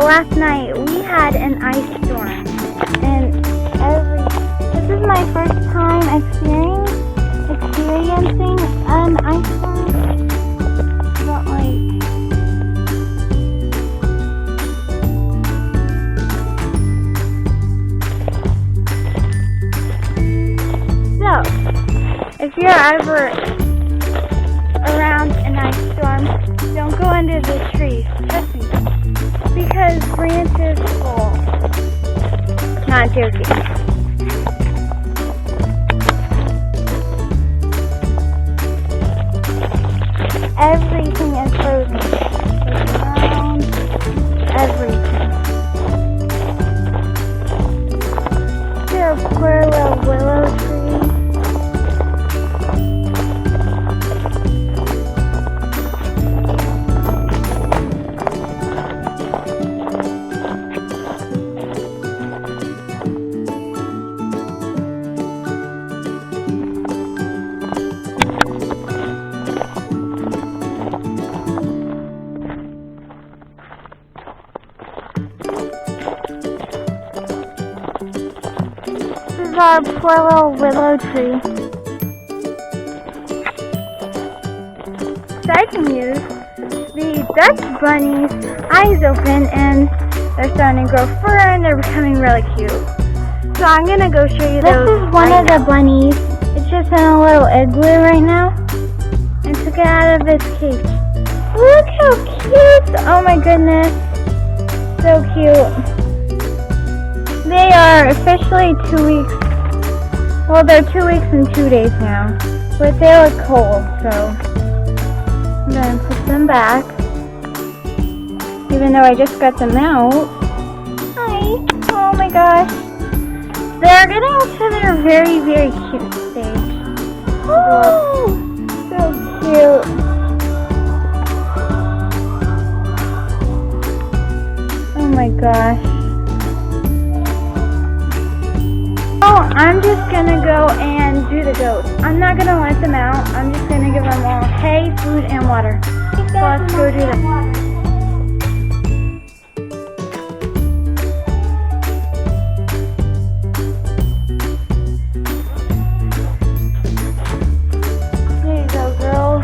last night we had an ice storm, and this is my first time experiencing an ice storm. But so, if you're ever around an ice storm, don't go under the trees. Trust me. Because branches fall. Not joking. Everything is frozen. The ground, everything. There's a poor little willow tree. Our poor little willow tree. Exciting news, the Dutch bunny's eyes open and they're starting to grow fur and they're becoming really cute. So I'm gonna go show you those. This is one of the bunnies. It's just in a little igloo right now. And took it out of its cage. Look how cute! Oh my goodness. So cute. They are officially 2 weeks. Well, they're 2 weeks and 2 days now, but they look cold, so I'm going to put them back, even though I just got them out. Hi! Oh my gosh. They're getting to their very, very cute stage. Oh! So cute. Oh my gosh. I'm just gonna go and do the goats. I'm not gonna let them out. I'm just gonna give them all hay, food, and water. So let's go do that. There you go, girl.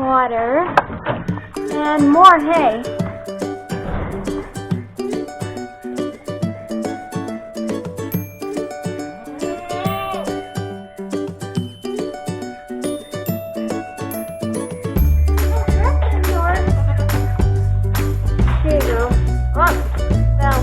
Water and more hay. There you go. Oh, fell.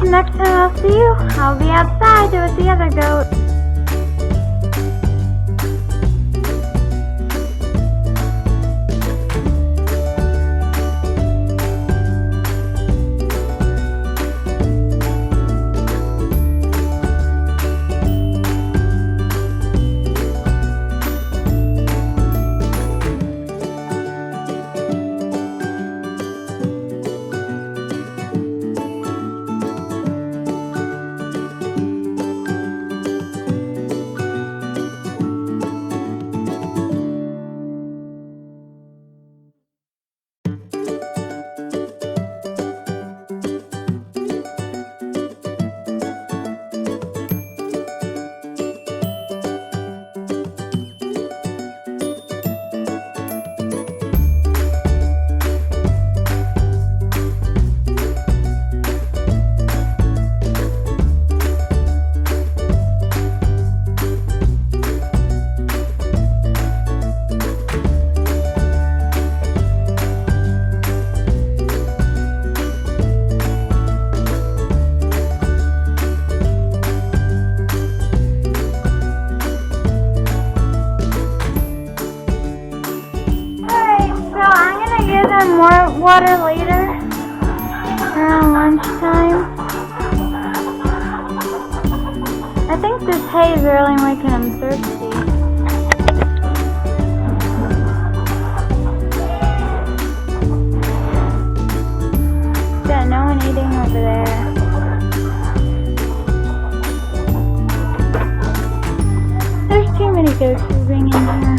Next time I'll see you, I'll be outside with the other goat. water later, around lunchtime. I think this hay is really making them thirsty. Got no one eating over there. There's too many goats moving in here.